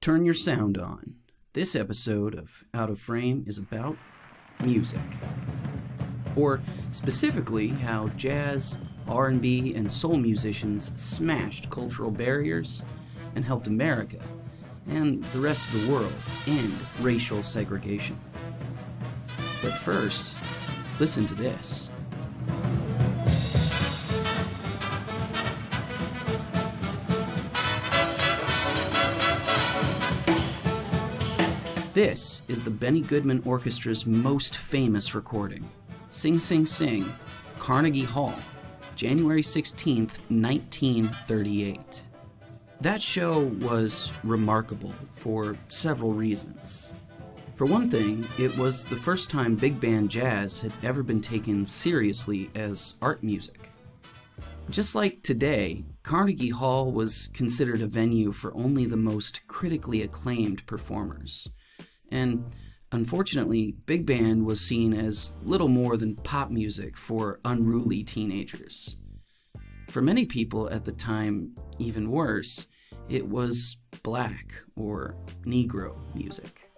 Turn your sound on. This episode of Out of Frame is about music. Or specifically, how jazz, R&B, and soul musicians smashed cultural barriers and helped America and the rest of the world end racial segregation. But first, listen to this. This is the Benny Goodman Orchestra's most famous recording, Sing Sing Sing, Carnegie Hall, January 16th, 1938. That show was remarkable for several reasons. For one thing, it was the first time big band jazz had ever been taken seriously as art music. Just like today, Carnegie Hall was considered a venue for only the most critically acclaimed performers. And unfortunately, big band was seen as little more than pop music for unruly teenagers. For many people at the time, even worse, it was black or Negro music.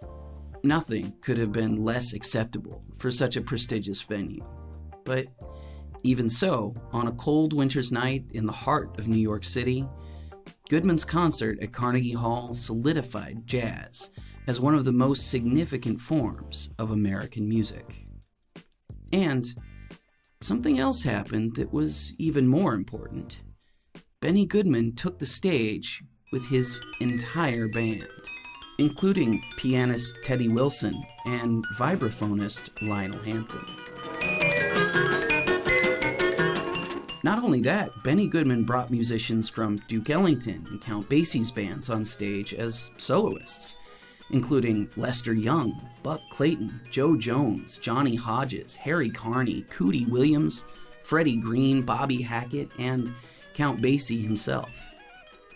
Nothing could have been less acceptable for such a prestigious venue. But even so, on a cold winter's night in the heart of New York City, Goodman's concert at Carnegie Hall solidified jazz as one of the most significant forms of American music. And something else happened that was even more important. Benny Goodman took the stage with his entire band, including pianist Teddy Wilson and vibraphonist Lionel Hampton. Not only that, Benny Goodman brought musicians from Duke Ellington and Count Basie's bands on stage as soloists, including Lester Young, Buck Clayton, Joe Jones, Johnny Hodges, Harry Carney, Cootie Williams, Freddie Green, Bobby Hackett, and Count Basie himself.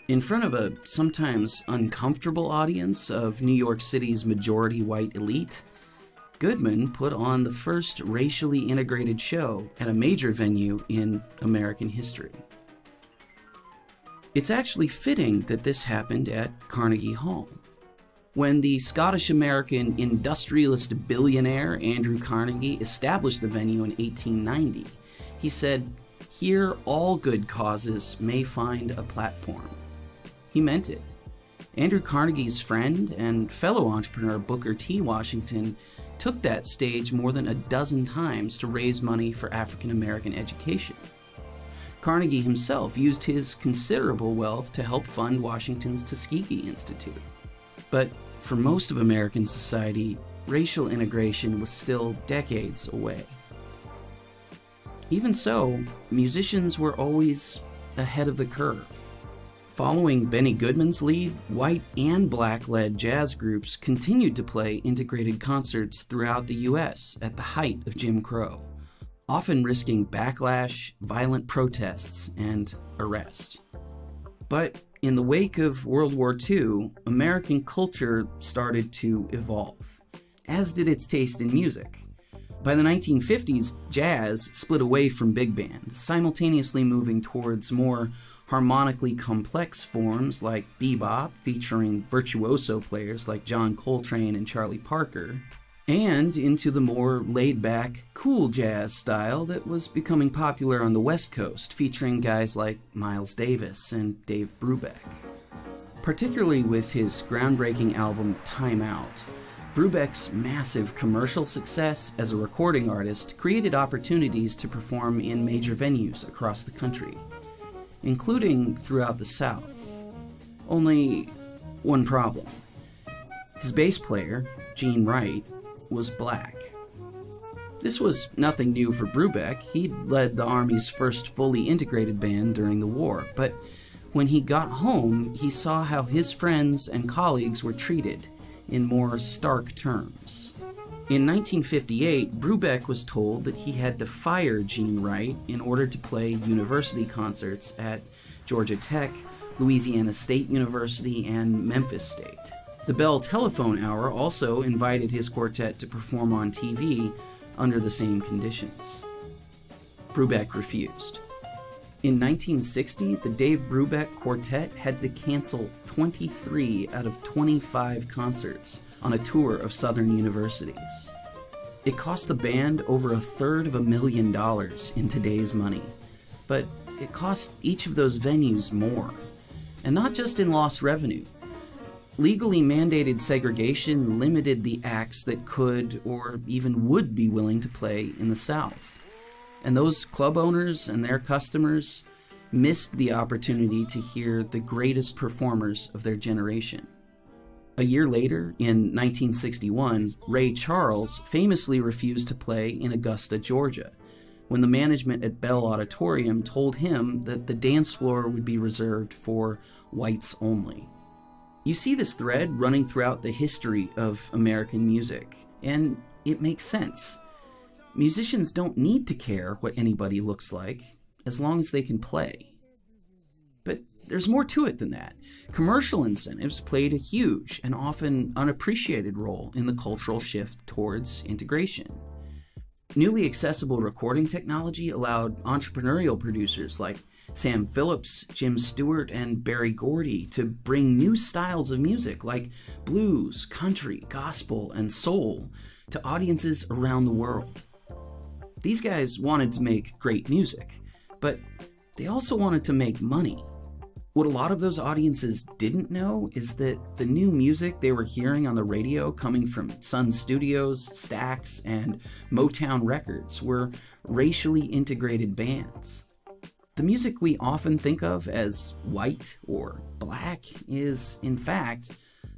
In front of a sometimes uncomfortable audience of New York City's majority white elite, Goodman put on the first racially integrated show at a major venue in American history. It's actually fitting that this happened at Carnegie Hall. When the Scottish-American industrialist billionaire Andrew Carnegie established the venue in 1890, he said, "Here all good causes may find a platform." He meant it. Andrew Carnegie's friend and fellow entrepreneur Booker T. Washington took that stage more than a dozen times to raise money for African-American education. Carnegie himself used his considerable wealth to help fund Washington's Tuskegee Institute. But for most of American society, racial integration was still decades away. Even so, musicians were always ahead of the curve. Following Benny Goodman's lead, white and black-led jazz groups continued to play integrated concerts throughout the U.S. at the height of Jim Crow, often risking backlash, violent protests, and arrest. But in the wake of World War II, American culture started to evolve, as did its taste in music. By the 1950s, jazz split away from big band, simultaneously moving towards more harmonically complex forms like bebop, featuring virtuoso players like John Coltrane and Charlie Parker, and into the more laid-back, cool jazz style that was becoming popular on the West Coast, featuring guys like Miles Davis and Dave Brubeck. Particularly with his groundbreaking album Time Out, Brubeck's massive commercial success as a recording artist created opportunities to perform in major venues across the country, including throughout the South. Only one problem. His bass player, Gene Wright, was black. This was nothing new for Brubeck. He'd led the Army's first fully integrated band during the war, but when he got home, he saw how his friends and colleagues were treated in more stark terms. In 1958, Brubeck was told that he had to fire Gene Wright in order to play university concerts at Georgia Tech, Louisiana State University, and Memphis State. The Bell Telephone Hour also invited his quartet to perform on TV under the same conditions. Brubeck refused. In 1960, the Dave Brubeck Quartet had to cancel 23 out of 25 concerts on a tour of Southern universities. It cost the band over $250,000 in today's money, but it cost each of those venues more. And not just in lost revenue. Legally mandated segregation limited the acts that could or even would be willing to play in the South. And those club owners and their customers missed the opportunity to hear the greatest performers of their generation. A year later, in 1961, Ray Charles famously refused to play in Augusta, Georgia, when the management at Bell Auditorium told him that the dance floor would be reserved for whites only. You see this thread running throughout the history of American music, and it makes sense. Musicians don't need to care what anybody looks like, as long as they can play. But there's more to it than that. Commercial incentives played a huge and often unappreciated role in the cultural shift towards integration. Newly accessible recording technology allowed entrepreneurial producers like Sam Phillips, Jim Stewart, and Berry Gordy to bring new styles of music like blues, country, gospel, and soul to audiences around the world. These guys wanted to make great music, but they also wanted to make money. What a lot of those audiences didn't know is that the new music they were hearing on the radio coming from Sun Studios, Stax, and Motown Records were racially integrated bands. The music we often think of as white or black is, in fact,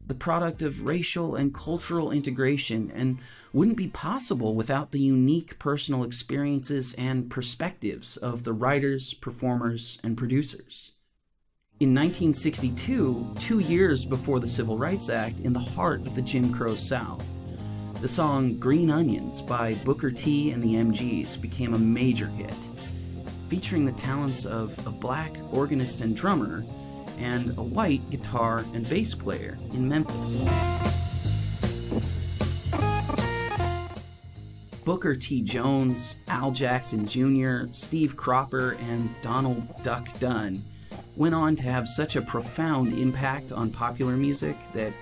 the product of racial and cultural integration and wouldn't be possible without the unique personal experiences and perspectives of the writers, performers, and producers. In 1962, 2 years before the Civil Rights Act, in the heart of the Jim Crow South, the song Green Onions by Booker T and the MGs became a major hit, featuring the talents of a black organist and drummer and a white guitar and bass player in Memphis. Booker T. Jones, Al Jackson Jr., Steve Cropper, and Donald Duck Dunn went on to have such a profound impact on popular music that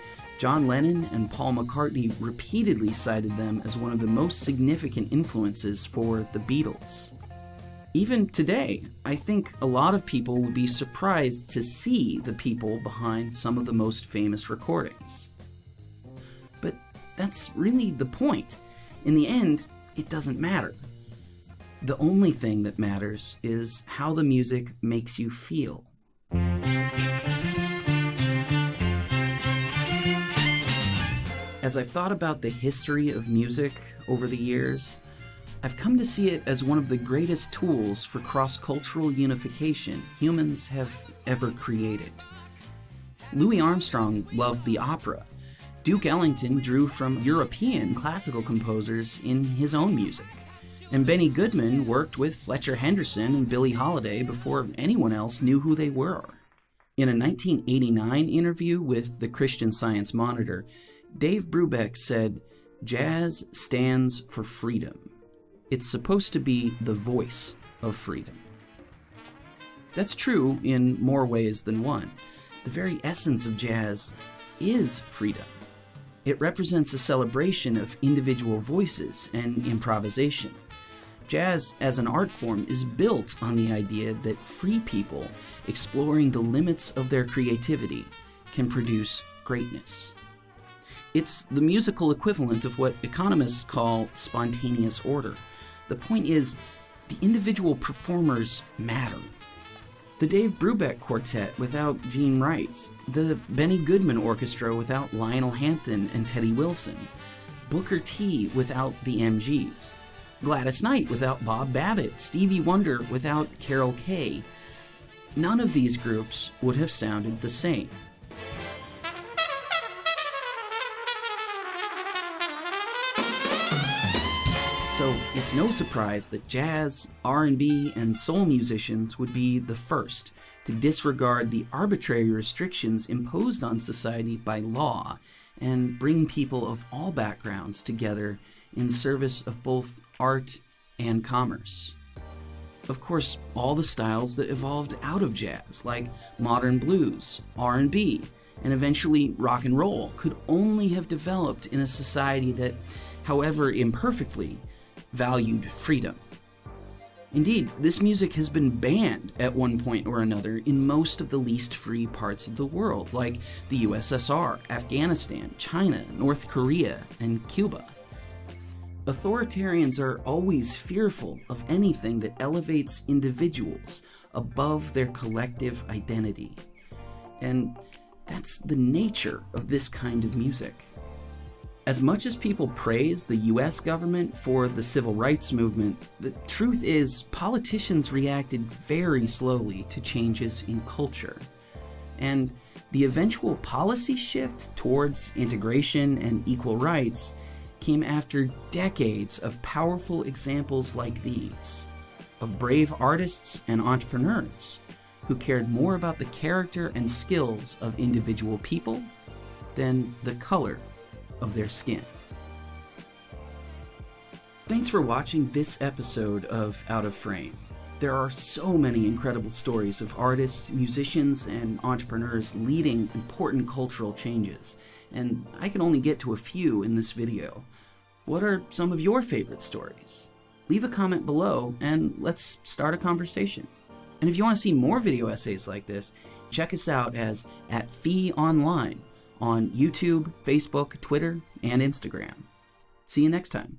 John Lennon and Paul McCartney repeatedly cited them as one of the most significant influences for the Beatles. Even today, I think a lot of people would be surprised to see the people behind some of the most famous recordings. But that's really the point. In the end, it doesn't matter. The only thing that matters is how the music makes you feel. As I've thought about the history of music over the years, I've come to see it as one of the greatest tools for cross-cultural unification humans have ever created. Louis Armstrong loved the opera. Duke Ellington drew from European classical composers in his own music. And Benny Goodman worked with Fletcher Henderson and Billie Holiday before anyone else knew who they were. In a 1989 interview with the Christian Science Monitor, Dave Brubeck said, "Jazz stands for freedom. It's supposed to be the voice of freedom." That's true in more ways than one. The very essence of jazz is freedom. It represents a celebration of individual voices and improvisation. Jazz as an art form is built on the idea that free people exploring the limits of their creativity can produce greatness. It's the musical equivalent of what economists call spontaneous order. The point is, the individual performers matter. The Dave Brubeck Quartet without Gene Wright, the Benny Goodman Orchestra without Lionel Hampton and Teddy Wilson, Booker T without the MGs, Gladys Knight without Bob Babbitt, Stevie Wonder without Carol Kaye. None of these groups would have sounded the same. So it's no surprise that jazz, R&B, and soul musicians would be the first to disregard the arbitrary restrictions imposed on society by law and bring people of all backgrounds together in service of both art and commerce. of course, all the styles that evolved out of jazz, like modern blues, R&B, and eventually rock and roll, could only have developed in a society that, however imperfectly, valued freedom. Indeed, this music has been banned at one point or another in most of the least free parts of the world, like the USSR, Afghanistan, China, North Korea, and Cuba. Authoritarians are always fearful of anything that elevates individuals above their collective identity. And that's the nature of this kind of music. As much as people praise the US government for the civil rights movement, the truth is politicians reacted very slowly to changes in culture. And the eventual policy shift towards integration and equal rights came after decades of powerful examples like these, of brave artists and entrepreneurs who cared more about the character and skills of individual people than the color of their skin. Thanks for watching this episode of Out of Frame. There are so many incredible stories of artists, musicians, and entrepreneurs leading important cultural changes, and I can only get to a few in this video. What are some of your favorite stories? Leave a comment below and let's start a conversation. And if you want to see more video essays like this, check us out as @FeeOnline on YouTube, Facebook, Twitter, and Instagram. See you next time.